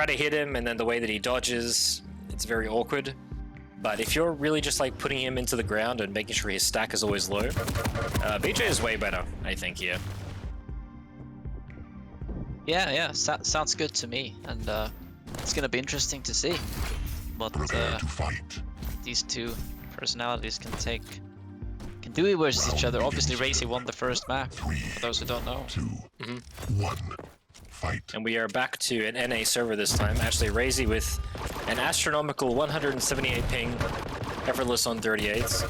try to hit him, and then the way that he dodges, it's very awkward. But if you're really just like putting him into the ground and making sure his stack is always low, BJ is way better, I think, here. Yeah, sounds good to me, and it's gonna be interesting to see what these two personalities can do it versus each other. Obviously, RAISY won the first map, for those who don't know. 2, 1, fight. And we are back to an NA server this time. Actually, RAISY with an astronomical 178 ping, effortless on 38s.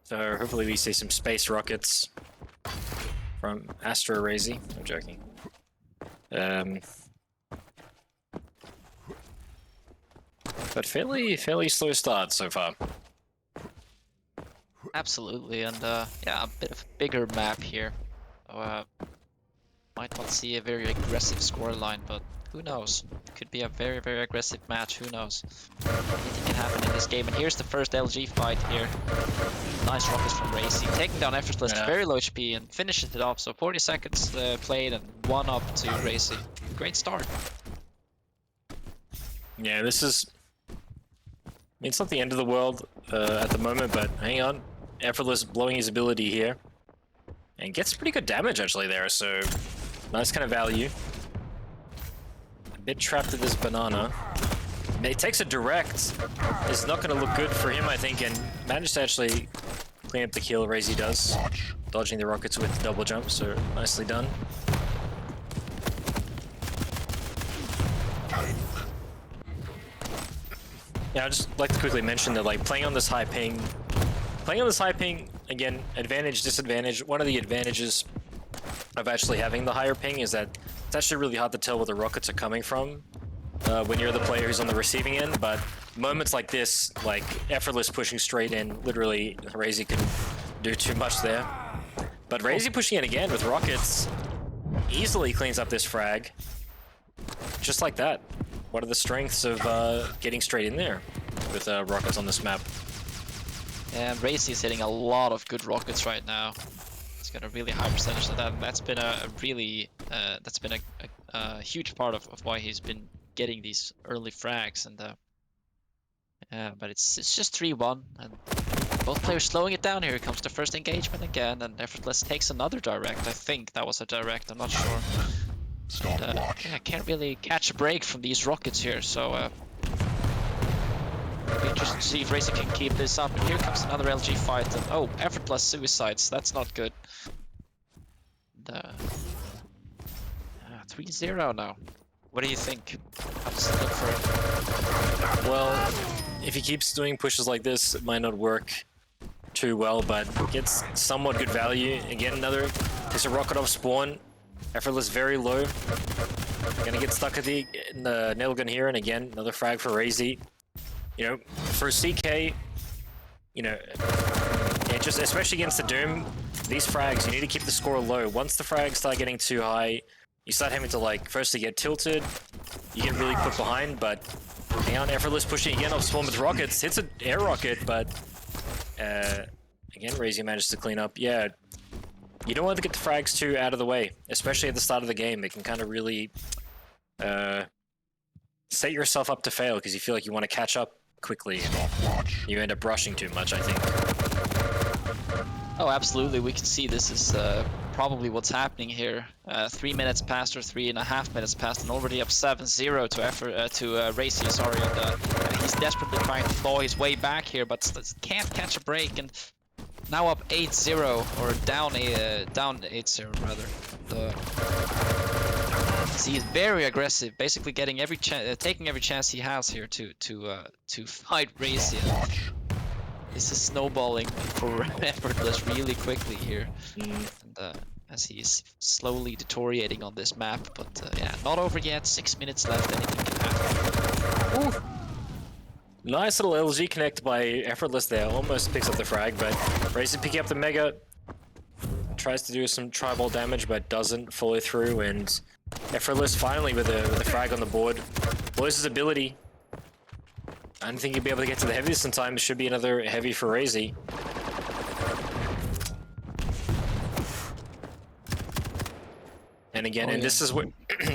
So hopefully we see some space rockets from Astro RAISY. I'm joking. But fairly slow start so far. Absolutely, and yeah, a bit of a bigger map here. So, might not see a very aggressive scoreline, but who knows? Could be a very aggressive match. Who knows? Anything can happen in this game. And here's the first LG fight here. Nice rockets from RAISY, taking down Effortless to very low HP and finishes it off. So 40 seconds played and 1 up to RAISY. Great start. Yeah, this is. I mean, it's not the end of the world at the moment, but hang on. Effortless blowing his ability here. And gets pretty good damage actually there, so nice kind of value. A bit trapped at this banana. It takes a direct. It's not going to look good for him, I think, and managed to actually clean up the kill. RAISY does. Dodging the rockets with double jump, so nicely done. Yeah, I'd just like to quickly mention that, like, playing on this high ping, again, advantage, disadvantage. One of the advantages of actually having the higher ping is that it's actually really hard to tell where the rockets are coming from when you're the player who's on the receiving end, but moments like this, like effortless pushing straight in, literally RAISY can do too much there. But RAISY pushing it again with rockets easily cleans up this frag. Just like that. What are the strengths of getting straight in there with rockets on this map? And RAISY is hitting a lot of good rockets right now. He's got a really high percentage of that, and that's been a huge part of why he's been getting these early frags. And but it's just 3-1, and both players slowing it down. Here comes the first engagement again, and Effortless takes another direct. I think that was a direct. I'm not sure. Yeah, can't really catch a break from these rockets here, so it'll be interesting to see if RAISY can keep this up. And here comes another LG fight, and oh, Effortless suicides, that's not good. 3-0 now. What do you think? How does it look for him? Well, if he keeps doing pushes like this, it might not work too well, but gets somewhat good value. Again, another takes a rocket off spawn. Effortless very low. Gonna get stuck at the nail gun here, and again, another frag for RAISY. You know, for CK, you know, yeah, just especially against the Doom, these frags, you need to keep the score low. Once the frags start getting too high, you start having to, like, firstly get tilted, you get really put behind, but hang on, Effortless pushing again off spawn with rockets, hits an air rocket, but again, RAISY managed to clean up. Yeah, you don't want to get the frags too out of the way, especially at the start of the game. It can kind of really set yourself up to fail because you feel like you want to catch up quickly. You end up rushing too much, I think. Oh, absolutely. We can see this is probably what's happening here. 3 minutes past, or 3.5 minutes past, and already up 7-0 to RAISY. Sorry, and he's desperately trying to claw his way back here, but can't catch a break. And now up 8-0, or down 8-0 rather. He is very aggressive, basically getting every taking every chance he has here to fight RAISY. This is snowballing for Effortless really quickly here, and, as he's slowly deteriorating on this map. But yeah, not over yet. 6 minutes left. Anything can happen. Ooh. Nice little LG connect by Effortless there. Almost picks up the frag, but RAISY picking up the Mega. Tries to do some tri-ball damage, but doesn't follow through. And Effortless finally with a frag on the board. Blows his ability. I don't think he'll be able to get to the heavy this in time. It should be another heavy for RAISY. And again, Oh, and yeah. this is where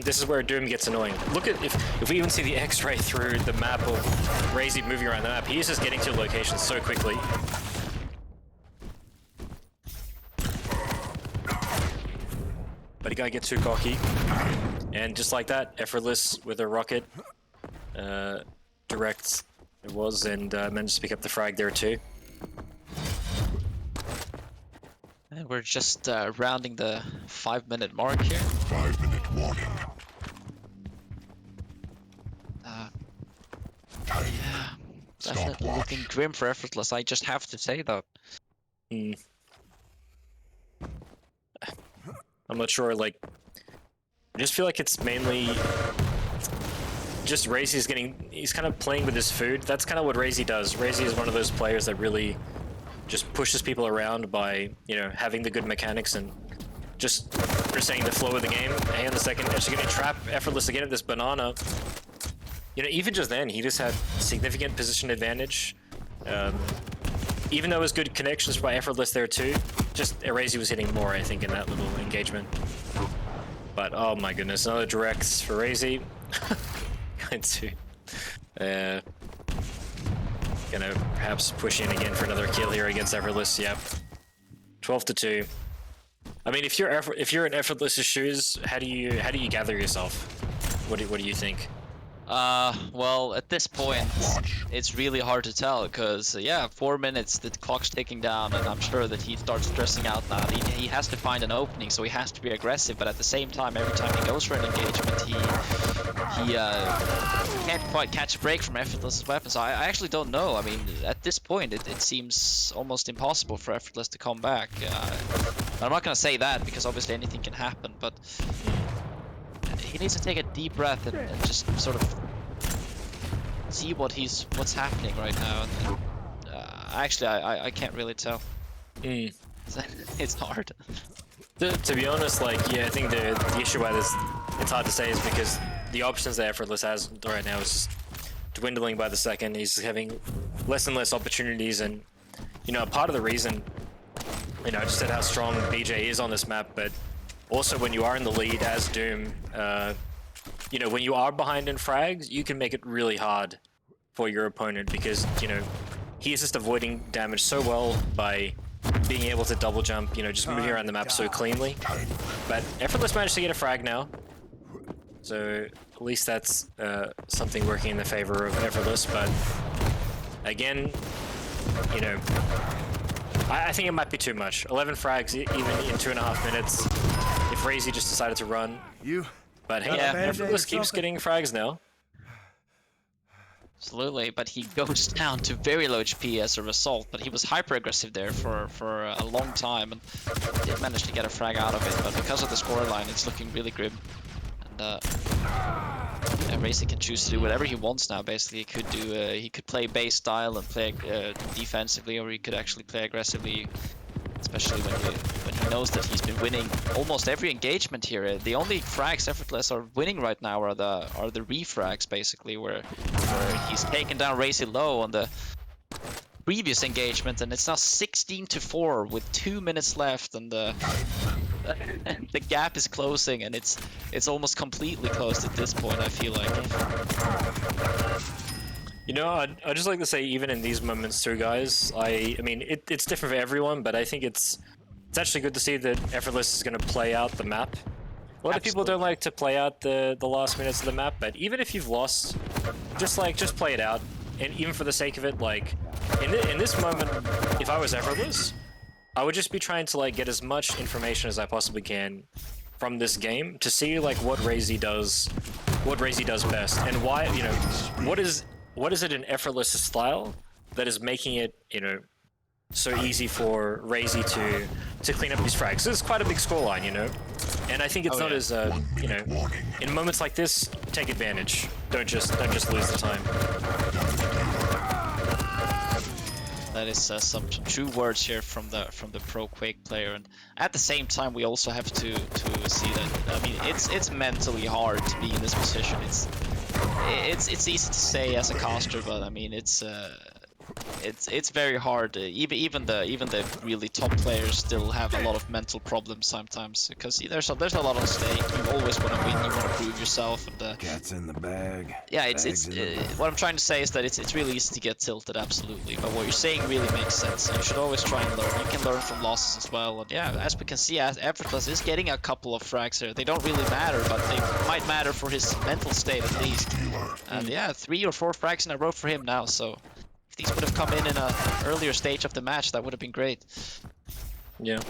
this is where Doom gets annoying. Look at if we even see the X-ray through the map of RAISY moving around the map, he is just getting to locations so quickly. But he gotta get too cocky. And just like that, effortless with a rocket. Direct it was, and managed to pick up the frag there too. And we're just rounding the 5-minute mark here. 5-minute warning. Yeah, definitely looking grim for Effortless. I just have to say that. Hmm. I'm not sure, like, I just feel like it's mainly just RAISY's he's kind of playing with his food. That's kind of what RAISY does. RAISY is one of those players that really just pushes people around by, you know, having the good mechanics and just saying the flow of the game. Hang on a second, actually getting trapped effortless again at this banana. You know, even just then, he just had significant position advantage. Even though it was good connections by effortless there too, just RAISY was hitting more, I think, in that little engagement. But oh my goodness, another directs for RAISY. Going to gonna perhaps push in again for another kill here against effortless. Yep, 12-2. I mean, if you're in effortless's shoes, how do you gather yourself? What do you think? Well, at this point, it's really hard to tell, because, yeah, 4 minutes, the clock's ticking down, and I'm sure that he starts stressing out now. He has to find an opening, so he has to be aggressive, but at the same time, every time he goes for an engagement, he can't quite catch a break from Effortless's weapons. I actually don't know. I mean, at this point, it seems almost impossible for Effortless to come back. I'm not gonna say that, because obviously anything can happen, but he needs to take a deep breath and just sort of see what's happening right now. And, actually, I can't really tell. It's hard. To be honest, like, yeah, I think the issue why it's hard to say is because the options that Effortless has right now is dwindling by the second. He's having less and less opportunities, and you know, part of the reason, you know, I just said how strong BJ is on this map, but also when you are in the lead as Doom, you know, when you are behind in frags, you can make it really hard for your opponent because, you know, he is just avoiding damage so well by being able to double jump, you know, just moving around the map so cleanly. But Effortless managed to get a frag now, so at least that's something working in the favor of Effortless. But again, you know, I think it might be too much. 11 frags even in 2.5 minutes if RAISY just decided to run. But hey, Yeah. Effortless keeps getting frags now. Absolutely, but he goes down to very low HP as a result, but he was hyper aggressive there for a long time and did manage to get a frag out of it, but because of the scoreline, it's looking really grim. And yeah, RAISY can choose to do whatever he wants now. Basically, he could play base style and play defensively, or he could actually play aggressively, especially when he knows that he's been winning almost every engagement here. The only frags Effortless are winning right now are the refrags, basically, where he's taken down RAISY low on the previous engagement, and it's now 16-4 with 2 minutes left, and the gap is closing, and it's almost completely closed at this point, I feel like. You know, I'd just like to say, even in these moments too, guys, I mean, it's different for everyone, but I think it's actually good to see that Effortless is going to play out the map. A lot of people don't like to play out the last minutes of the map, but even if you've lost, just play it out. And even for the sake of it, like, in this moment, if I was Effortless, I would just be trying to, like, get as much information as I possibly can from this game to see, like, what RAISY does best, and why, you know, what is it in Effortless style that is making it, you know, so easy for RAISY to clean up these frags. So it's quite a big scoreline, you know, and I think it's not as you know, in moments like this, take advantage. Don't just lose the time. That is some true words here from the pro Quake player, and at the same time we also have to see that, I mean, it's mentally hard to be in this position. It's easy to say as a caster, but I mean, it's it's very hard. Even the really top players still have a lot of mental problems sometimes because there's a lot on stake. You always want to win. You want to prove yourself, and Cat's in the bag. yeah, it's Bag's in the bag. what I'm trying to say is that it's really easy to get tilted, absolutely. But what you're saying really makes sense. You should always try and learn. You can learn from losses as well. And yeah, as we can see, Effortless is getting a couple of frags here. They don't really matter, but they might matter for his mental state at least. And yeah, 3 or 4 frags in a row for him now. So if these would have come in an earlier stage of the match, that would have been great. Yeah.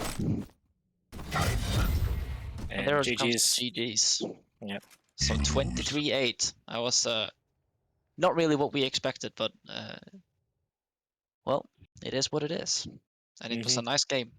And there GG's. comes GG's. Yeah. So 23-8. That was not really what we expected, but well, it is what it is. And it was a nice game.